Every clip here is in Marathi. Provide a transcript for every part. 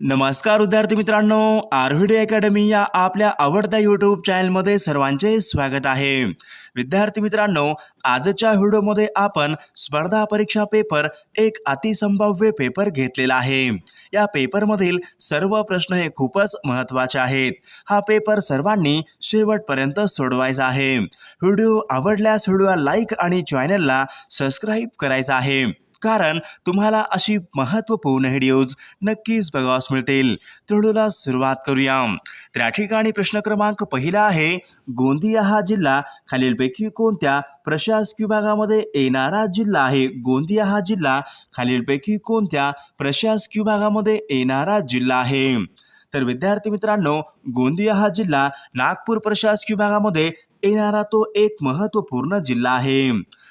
नमस्कार विद्यार्थी मित्रांनो, आरव्हीडी अकॅडमी या आपल्या आवडत्या यूट्यूब चॅनलमध्ये सर्वांचे स्वागत आहे। विद्यार्थी मित्रांनो, आजच्या व्हिडिओमध्ये आपण स्पर्धा परीक्षा पेपर एक अतिसंभाव्य पेपर घेतलेला आहे। या पेपरमधील सर्व प्रश्न हे खूपच महत्त्वाचे आहेत। हा पेपर सर्वांनी शेवटपर्यंत सोडवायचा आहे। व्हिडिओ आवडल्यास व्हिडिओला लाईक आणि चॅनलला सबस्क्राईब करायचं आहे, कारण तुम्हाला अशी महत्त्वपूर्ण व्हिडिओज नक्कीच बघावास मिळतील। तर व्हिडिओला सुरुवात करूया। तर या ठिकाणी प्रश्न क्रमांक पहिला आहे, गोंदिया हा जिल्हा खालीलपैकी कोणत्या प्रशासकीय विभागामध्ये येणारा जिल्हा आहे? गोंदिया हा जिल्हा खालीलपैकी कोणत्या प्रशासकीय विभागामध्ये येणारा जिल्हा आहे? तर विद्यार्थी मित्रांनो, गोंदिया हा जिल्हा नागपूर प्रशासकीय विभागामध्ये येणारा तो एक महत्त्वपूर्ण जिल्हा आहे।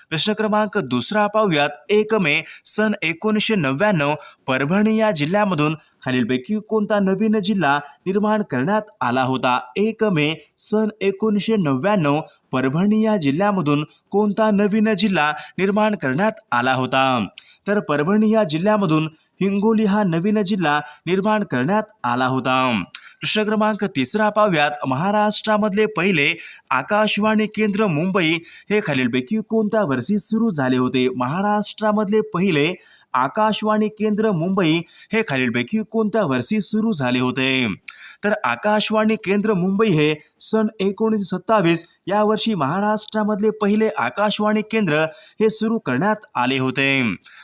प्रश्न क्रमांक दुसरा पाहूयात। 1 मे सन 1999 परभणी या जिल्ह्यामधून खालीलपैकी कोणता नवीन जिल्हा निर्माण करण्यात आला होता? 1 मे सन 1999 परभणी या जिल्ह्यामधून कोणता नवीन जिल्हा निर्माण करण्यात आला होता? तर परभणी या जिल्ह्यामधून हिंगोली हा नवीन जिल्हा निर्माण करण्यात आला होता। प्रश्न क्रमांक तिसरा पाहूयात। महाराष्ट्रामधले पहिले आकाशवाणी केंद्र मुंबई हे खालीलपैकी कोणत्या वर्षी सुरू झाले होते? महाराष्ट्रामधले पहिले आकाशवाणी केंद्र मुंबई हे खालीलपैकी कोणत्या वर्षी सुरू झाले होते? तर आकाशवाणी केंद्र मुंबई हे सन 1927 या वर्षी महाराष्ट्रामधले पहिले आकाशवाणी केंद्र हे सुरू करण्यात आले होते।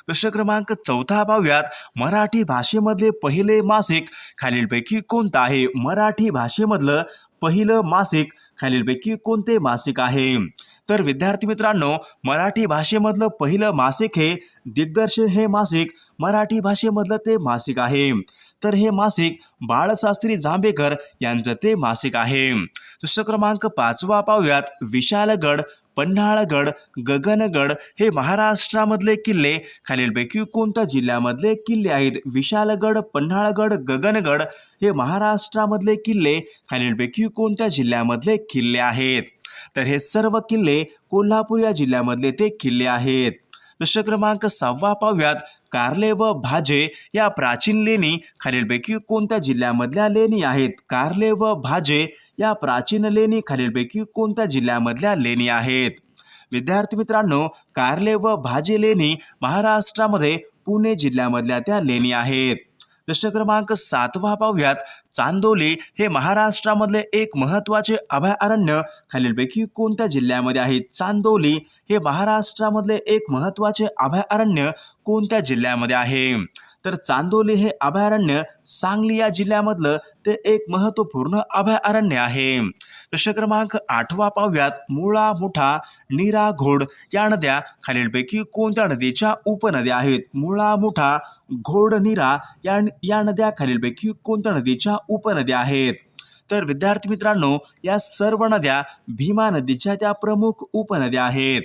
प्रश्न क्रमांक चौथा पाहूयात। मराठी भाषेमधले पहिले मासिक खालीलपैकी कोणतं आहे? मराठी भाषेमधलं पहिलं मासिक खालीलपैकी कोणते मासिक आहे? तर विद्यार्थी मित्रांनो, मराठी भाषेमधलं पहिलं मासिक हे दिग्दर्शन हे मासिक मराठी भाषेमधलं ते मासिक आहे। तर हे मासिक बाळशास्त्री जांभेकर यांचं ते मासिक आहे। प्रश्न क्रमांक 5वा पाहूयात। विशालगड, पन्हाळगड, गगनगड हे महाराष्ट्रामधले किल्ले खालीलपैकी कोणत्या जिल्ह्यामधले किल्ले आहेत? विशालगड, पन्हाळगड, गगनगड हे महाराष्ट्रामधले किल्ले खालीलपैकी कोणत्या जिल्ह्यामधले किल्ले आहेत? तर हे सर्व किल्ले कोल्हापूर या जिल्ह्यामधले ते किल्ले आहेत। प्रश्न क्रमांक 6वा पाहूयात। कारले व भाजे या प्राचीन लेणी खालीलपैकी कोणत्या जिल्ह्यामधल्या लेणी आहेत? कारले व भाजे या प्राचीन लेणी खालीलपैकी कोणत्या जिल्ह्यामधल्या लेणी आहेत? विद्यार्थी मित्रांनो, कारले व भाजे लेणी महाराष्ट्रामध्ये पुणे जिल्ह्यामधल्या त्या लेणी आहेत। प्रश्न क्रमांक 7वा पाहूयात। चांदोली हे महाराष्ट्रामधले एक महत्त्वाचे अभयारण्य खालीलपैकी कोणत्या जिल्ह्यामध्ये आहे? चांदोली हे महाराष्ट्रामधले एक महत्त्वाचे अभयारण्य कोणत्या जिल्ह्यामध्ये आहे? तर चांदोली हे अभयारण्य सांगली या जिल्ह्यामधलं ते एक महत्त्वपूर्ण अभयारण्य आहे। प्रश्न क्रमांक 8वा पाहूयात। मुळा, मुठा, नीरा, घोड या नद्या खालीलपैकी कोणत्या नदीच्या उपनद्या आहेत? मुळा, मुठा, घोड, नीरा या नद्या खालीलपैकी कोणत्या नदीच्या उपनद्या आहेत? तर विद्यार्थी मित्रांनो, या सर्व नद्या भीमा नदीच्या त्या प्रमुख उपनद्या आहेत।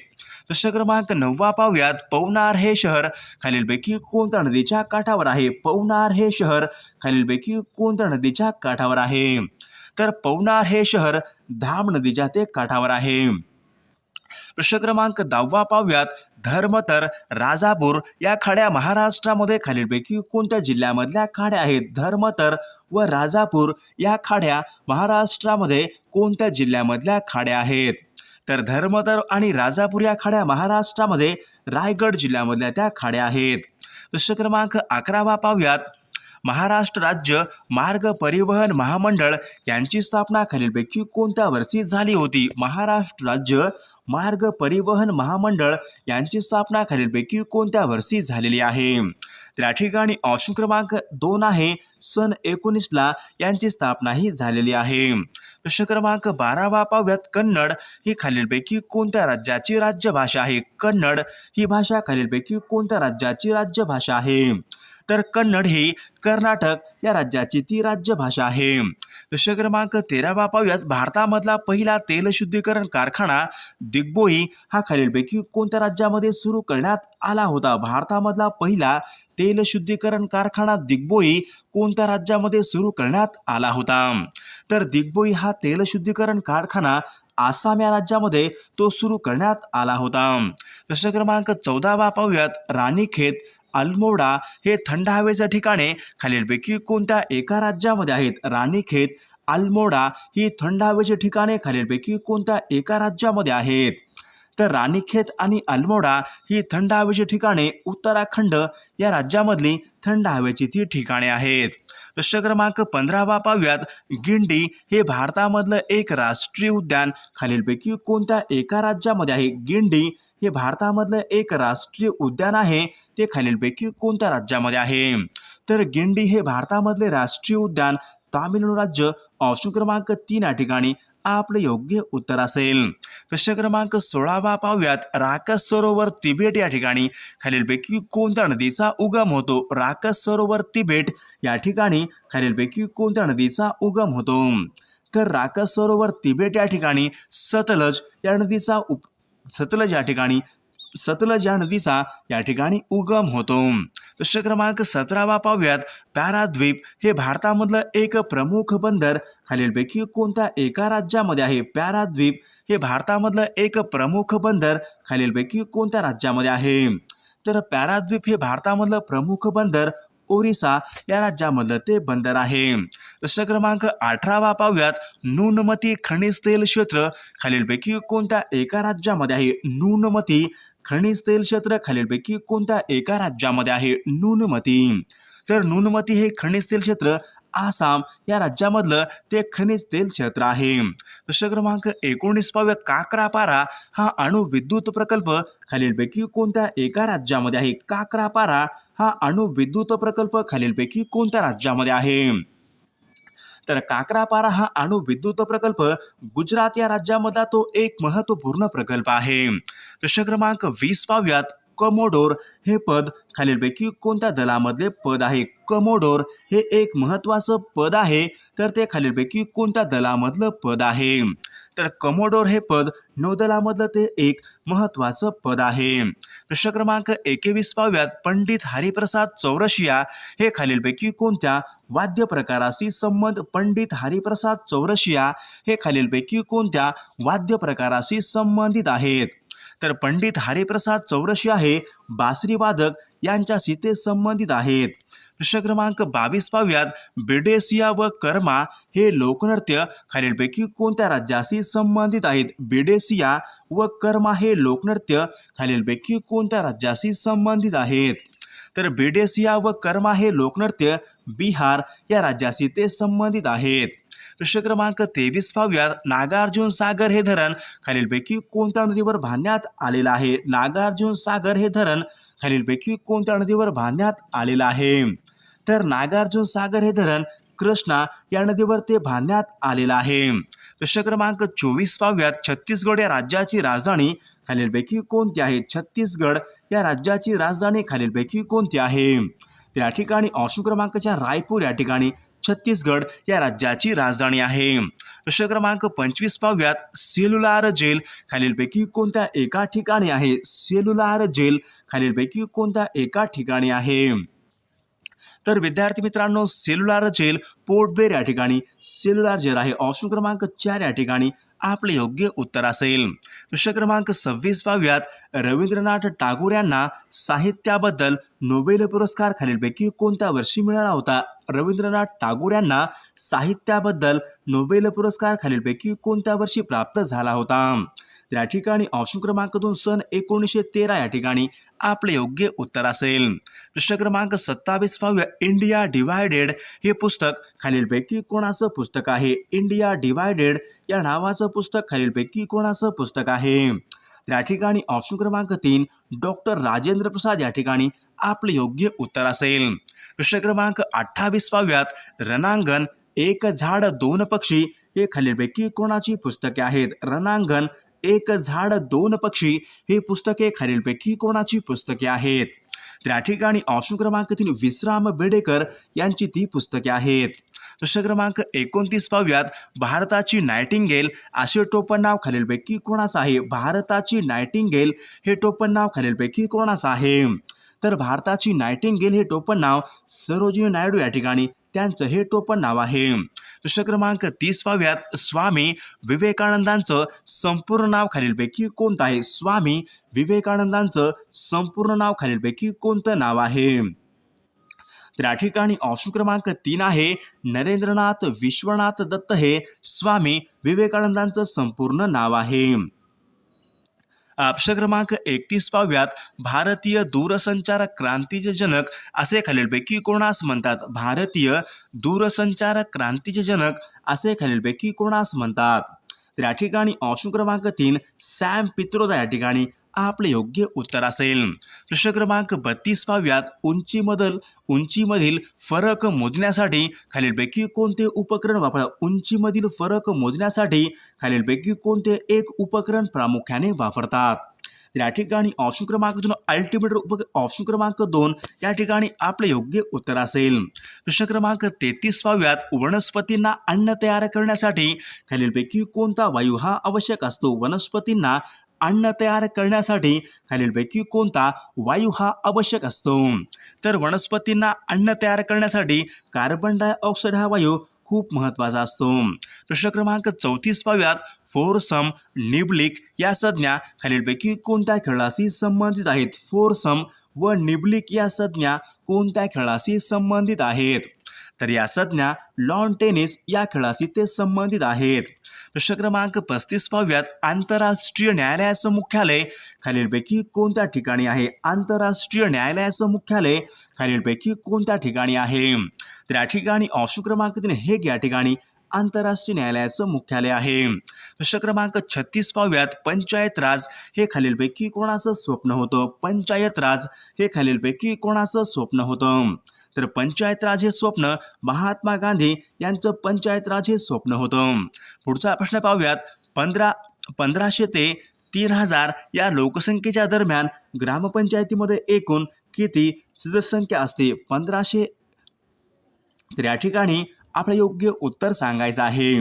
प्रश्न क्रमांक 9वा पाहूयात। पवनार हे शहर खालीलपैकी कोणत्या नदीच्या काठावर आहे? पवनार हे शहर खालीलपैकी कोणत्या नदीच्या काठावर आहे? तर पवनार हे शहर धाम नदीच्या ते काठावर आहे। प्रश्न क्रमांक 10वा पाहूयात। धर्मतर, राजापूर या खाड्या महाराष्ट्रामध्ये खालीलपैकी कोणत्या जिल्ह्यामधल्या खाड्या आहेत? धर्मतर व राजापूर या खाड्या महाराष्ट्रामध्ये कोणत्या जिल्ह्यामधल्या खाड्या आहेत? तर धर्मतर आणि राजापूर या खाड्या महाराष्ट्रामध्ये रायगड जिल्ह्यामधल्या त्या खाड्या आहेत। प्रश्न क्रमांक 11वा पाहूयात। महाराष्ट्र राज्य मार्ग परिवहन महामंडळ यांची स्थापना खालीलपैकी कोणत्या वर्षी झाली होती? महाराष्ट्र राज्य मार्ग परिवहन महामंडळ यांची स्थापना खालीलपैकी कोणत्या वर्षी झालेली आहे? तर या ठिकाणी ऑप्शन क्रमांक 2 आहे, सन 19ला यांची स्थापना ही झालेली आहे। प्रश्न क्रमांक 12वा पाहूयात। कन्नड ही खालीलपैकी कोणत्या राज्याची राज्यभाषा आहे? कन्नड ही भाषा खालीलपैकी कोणत्या राज्याची राज्यभाषा आहे? तर कन्नड ही कर्नाटक या राज्याची ती राज्यभाषा आहे। प्रश्न क्रमांक 13वा पाहूयात। भारतामधला पहिला तेलशुद्धीकरण कारखाना दिग्बोई हा खालीलपैकी कोणत्या राज्यामध्ये सुरू करण्यात आला होता? भारतामधला पहिला तेलशुद्धीकरण कारखाना दिग्बोई कोणत्या राज्यामध्ये सुरू करण्यात आला होता? तर दिग्बोई हा तेलशुद्धीकरण कारखाना आसाम या राज्यामध्ये तो सुरू करण्यात आला होता। प्रश्न क्रमांक 14वा पाहूयात। राणीखेत अल्मोडा हे थंड हवेचे ठिकाणे खालीलपैकी कोणत्या एका राज्यामध्ये आहेत? राणीखेत, अल्मोडा ही थंड हवेची ठिकाणे खालीलपैकी कोणत्या एका राज्यामध्ये आहेत? तर राणीखेत आणि अल्मोडा ही थंड हवेची ठिकाणे उत्तराखंड या राज्यामधली थंड हवेची ती ठिकाणे आहेत. प्रश्न क्रमांक 15 पाहूयात. गिंडी हे भारतामधलं एक राष्ट्रीय उद्यान खालीलपैकी कोणत्या एका राज्यामध्ये आहे? गिंडी हे भारतामधलं एक राष्ट्रीय उद्यान आहे, ते खालीलपैकी कोणत्या राज्यामध्ये आहे? तर गिंडी हे भारतामधले राष्ट्रीय उद्यान तामिळनाडू राज्य ऑप्शन क्रमांक 3 या ठिकाणी आपले योग्य उत्तर असेल. प्रश्न क्रमांक 16 पाहूयात. राकस सरोवर तिबेट या ठिकाणी खालीलपैकी कोणत्या नदीचा उगम होतो? राकस सरोवर तिबेट या ठिकाणी खालीलपैकी कोणत्या नदीचा उगम होतो? तर राकस सरोवर तिबेट या ठिकाणी सतलज या नदीचा या ठिकाणी उगम होतो. प्रश्न क्रमांक 17 पाहूयात. पॅराद्वीप हे भारतामधलं एक प्रमुख बंदर खालीलपैकी कोणत्या एका राज्यामध्ये आहे? पॅराद्वीप हे भारतामधलं एक प्रमुख बंदर खालीलपैकी कोणत्या राज्यामध्ये आहे? तर पॅराद्वीप हे भारतामधलं प्रमुख बंदर ओरिसा या राज्यामधलं ते बंदर आहे. प्रश्न क्रमांक 18 पाहूयात. नुनमती खनिज तेल क्षेत्र खालीलपैकी कोणत्या एका राज्यामध्ये आहे? नुनमती खनिज तेल क्षेत्र खालीलपैकी कोणत्या एका राज्यामध्ये आहे? नुनमती. तर नुनमती हे खनिज तेल क्षेत्र आसाम या राज्यामधलं ते खनिज तेल क्षेत्र आहे. प्रश्न क्रमांक 19 पाहूया. काक्रापारा हा अणुविद्युत प्रकल्प खालीलपैकी कोणत्या एका राज्यामध्ये आहे? काक्रापारा हा अणुविद्युत प्रकल्प खालीलपैकी कोणत्या राज्यामध्ये आहे? तर काक्रापारा हा अणुविद्युत प्रकल्प गुजरात या राज्यामधला तो एक महत्त्वपूर्ण प्रकल्प आहे. प्रश्न क्रमांक 20 पाहूयात. कमोडोर हे पद खालीलपैकी कोणत्या दलामधले पद आहे? कमोडोर हे एक महत्त्वाचं पद आहे, तर ते खालीलपैकी कोणत्या दलामधलं पद आहे? तर कमोडोर हे पद नौदलामधलं ते एक महत्त्वाचं पद आहे. प्रश्न क्रमांक 21 पाहूयात. पंडित हरिप्रसाद चौरसिया हे खालीलपैकी कोणत्या वाद्य प्रकाराशी पंडित हरिप्रसाद चौरसिया हे खालीलपैकी कोणत्या वाद्य प्रकाराशी संबंधित आहेत? तर पंडित हरिप्रसाद चौरसिया हे बासरी वादक यांच्याशी ते संबंधित आहेत. प्रश्न क्रमांक 22 पाहूयात. बिडेसिया व कर्मा हे लोकनृत्य खालीलपैकी कोणत्या राज्याशी संबंधित आहेत? बिडेसिया व कर्मा हे लोकनृत्य खालीलपैकी कोणत्या राज्याशी संबंधित आहेत? तर बिडेसिया व कर्मा हे लोकनृत्य बिहार या राज्याशी ते संबंधित आहेत. प्रश्न क्रमांक 23 पाहूयात. नागार्जुन सागर हे धरण खालीलपैकी कोणत्या नदीवर बांधण्यात आलेलं आहे? नागार्जुन सागर हे धरण खालीलपैकी कोणत्या नदीवर बांधण्यात आलेलं आहे? तर नागार्जुन सागर हे धरण कृष्णा या नदीवर ते बांधण्यात आलेलं आहे. प्रश्न क्रमांक 24 पाहूयात. छत्तीसगड या राज्याची राजधानी खालीलपैकी कोणती आहे? छत्तीसगड या राज्याची राजधानी खालीलपैकी कोणती आहे? त्या ठिकाणी ऑप्शन क्रमांक 4 रायपूर या ठिकाणी छत्तीसगड या राज्याची राजधानी आहे. प्रश्न क्रमांक 25 पाहूयात. सेल्युलार जेल खालीलपैकी कोणत्या एका ठिकाणी आहे? सेल्युलार जेल खालीलपैकी कोणत्या एका ठिकाणी आहे? तर विद्यार्थी मित्रांनो, सेल्युलार जेल पोर्ट ब्लेअर या ठिकाणी सेल्युलार जेल आहे. ऑप्शन क्रमांक 4 या ठिकाणी आपले योग्य उत्तर असेल. प्रश्न क्रमांक 26 पाहूयात. रवींद्रनाथ टागोर यांना साहित्याबद्दल नोबेल पुरस्कार खालीलपैकी कोणत्या वर्षी मिळाला होता? रवींद्रनाथ टागोर यांना साहित्याबद्दल नोबेल पुरस्कार खालीलपैकी कोणत्या वर्षी प्राप्त झाला होता? या ठिकाणी ऑप्शन क्रमांक 2 सन 1913 या ठिकाणी आपले योग्य उत्तर असेल. प्रश्न क्रमांक 27 पाहूया. इंडिया डिवायडेड हे पुस्तक खालीलपैकी कोणाचं पुस्तक आहे? इंडिया डिवायडेड या नावाचं पुस्तक खालीलपैकी कोणाचं पुस्तक आहे? या ठिकाणी ऑप्शन क्रमांक 3 डॉक्टर राजेंद्र प्रसाद या ठिकाणी आपले योग्य उत्तर असेल. प्रश्न क्रमांक 28 पाहूयात. रणांगण एक झाड दोन पक्षी हे खालीलपैकी कोणाची पुस्तके आहेत? रणांगण एक झाड दोन पक्षी ही पुस्तके खालीलपैकी कोणाची पुस्तके आहेत? त्या ठिकाणी ऑप्शन क्रमांक 3 विश्राम बेडेकर यांची ती पुस्तके आहेत. प्रश्न क्रमांक 29 पाहूयात. भारताची नायटिंगेल असे टोपण नाव खालीलपैकी कोणाचं आहे? भारताची नायटिंगेल हे टोपण नाव खालीलपैकी कोणाचं आहे? तर भारताची नायटिंगेल हे टोपण नाव सरोजिनी नायडू या ठिकाणी त्यांचं हे टोपण नाव आहे. प्रश्न क्रमांक 30 पाहूयात. स्वामी विवेकानंदांचं संपूर्ण नाव खालीलपैकी कोणतं आहे? स्वामी विवेकानंदांचं संपूर्ण नाव खालीलपैकी कोणतं नाव आहे? तर या ठिकाणी ऑप्शन क्रमांक 3 आहे नरेंद्रनाथ विश्वनाथ दत्त हे स्वामी विवेकानंदांचं संपूर्ण नाव आहे. प्रश्न क्रमांक 31 पाहूयात. भारतीय दूरसंचार क्रांतीचे जनक असे खालीलपैकी कोणास म्हणतात? भारतीय दूरसंचार क्रांतीचे जनक असे खालीलपैकी कोणास म्हणतात? तर या ठिकाणी ऑप्शन क्रमांक 3 सॅम पित्रोदा या ठिकाणी आपले योग्य उत्तर असेल. प्रश्न क्रमांक 32 पाहूयात. उंचीमधील फरक मोजण्यासाठी खालीलपैकी कोणते उपकरण वापरतात? उंचीमधील फरक मोजण्यासाठी खालीलपैकी कोणते एक उपकरण प्रामुख्याने वापरतात? या ठिकाणी ऑप्शन क्रमांक 2 अल्टिमीटर ऑप्शन क्रमांक 2 या ठिकाणी आपले योग्य उत्तर असेल. प्रश्न क्रमांक 33 पाहूयात. वनस्पतींना अन्न तयार करण्यासाठी खालीलपैकी कोणता वायू हा आवश्यक असतो? वनस्पतींना अन्न तयार करण्यासाठी खालीलपैकी कोणता वायू हा आवश्यक असतो? तर वनस्पतींना अन्न तयार करण्यासाठी कार्बन डायऑक्साईड हा वायू खूप महत्त्वाचा असतो. प्रश्न क्रमांक 34 पाहूयात. फोरसम निब्लिक या संज्ञा खालीलपैकी कोणत्या खेळाशी संबंधित आहेत? फोरसम व निब्लिक या संज्ञा कोणत्या खेळाशी संबंधित आहेत? तर या संज्ञा लॉन टेनिस या खेळाशी ते संबंधित आहेत. प्रश्न क्रमांक 35 पाहूयात. आंतरराष्ट्रीय न्यायालयाचं मुख्यालय खालीलपैकी कोणत्या ठिकाणी आहे? आंतरराष्ट्रीय न्यायालयाचं मुख्यालय खालीलपैकी कोणत्या ठिकाणी आहे? तर या ठिकाणी ऑप्शन क्रमांक 3 हेग या ठिकाणी आंतरराष्ट्रीय न्यायालयाचं मुख्यालय आहे. प्रश्न क्रमांक 36 पाहूयात. पंचायत राज हे खालीलपैकी कोणाचं स्वप्न होतं? पंचायत राज हे खालीलपैकी कोणाचं स्वप्न होतं? तर पंचायत राज हे स्वप्न महात्मा गांधी यांचं पंचायत राज हे स्वप्न होतं. पुढचा प्रश्न पाहूयात. 1500 ते 3000 या लोकसंख्येच्या दरम्यान ग्रामपंचायतीमध्ये एकूण किती सदस्यसंख्या असते? 1500. तर या ठिकाणी आपलं योग्य उत्तर सांगायचं आहे.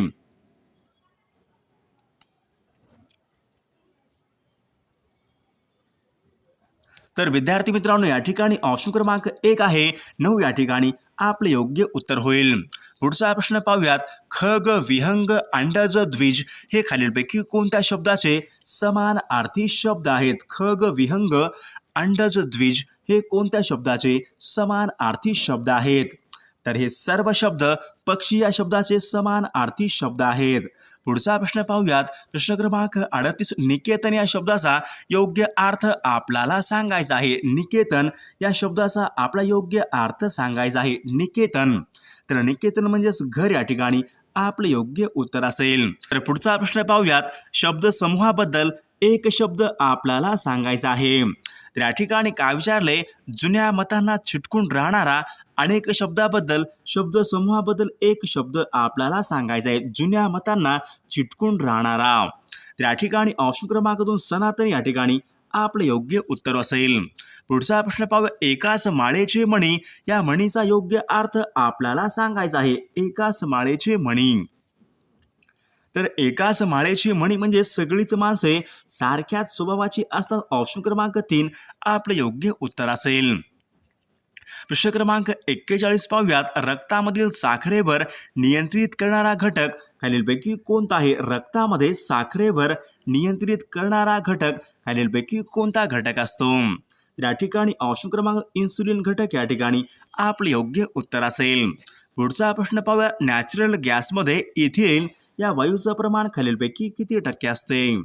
तर विद्यार्थी मित्रांनो या ठिकाणी ऑप्शन क्रमांक 1 आहे 9 या ठिकाणी आपले योग्य उत्तर होईल. पुढचा प्रश्न पाहूयात. खग विहंग अंडज द्विज हे खालीलपैकी कोणत्या शब्दाचे समानार्थी शब्द आहेत? खग विहंग अंडज द्विज हे कोणत्या शब्दाचे समानार्थी शब्द आहेत? तर हे सर्व शब्द पक्षी या शब्दाचे समानार्थी शब्द आहेत. पुढचा प्रश्न पाहूयात. प्रश्न क्रमांक 38 निकेतन या शब्दाचा योग्य अर्थ आपल्याला सांगायचा आहे. निकेतन या शब्दाचा आपला योग्य अर्थ सांगायचा आहे. निकेतन. तर निकेतन म्हणजेच घर या ठिकाणी आपले योग्य उत्तर असेल. तर पुढचा प्रश्न पाहूयात. शब्द समूहाबद्दल एक शब्द आपल्याला सांगायचा आहे. तर या ठिकाणी काय विचारले? जुन्या मतांना चिटकून राहणारा अनेक शब्दाबद्दल शब्द समूहाबद्दल एक शब्द आपल्याला सांगायचा आहे. जुन्या मतांना चिटकून राहणारा. तर या ठिकाणी ऑप्शन क्रमांक 2 सनातन या ठिकाणी आपले योग्य उत्तर असेल. पुढचा प्रश्न पाहूया. एकाच माळेचे मणी या म्हणीचा योग्य अर्थ आपल्याला सांगायचा आहे. एकाच माळेचे मणी. तर एकाच माळेची मणी म्हणजे सगळीच माणसे सारख्याच स्वभावाची असतात. ऑप्शन क्रमांक 3 आपले योग्य उत्तर असेल. प्रश्न क्रमांक 41 पाहूयात. रक्तामधील साखरेवर नियंत्रित करणारा घटक खालीलपैकी कोणता आहे? रक्तामध्ये साखरेवर नियंत्रित करणारा घटक खालीलपैकी कोणता घटक असतो? या ठिकाणी ऑप्शन क्रमांक इन्सुलिन घटक या ठिकाणी आपले योग्य उत्तर असेल. पुढचा प्रश्न पाहूया. नॅचरल गॅसमध्ये इथिलीन या वायूचं प्रमाण खालीलपैकी किती टक्के असते?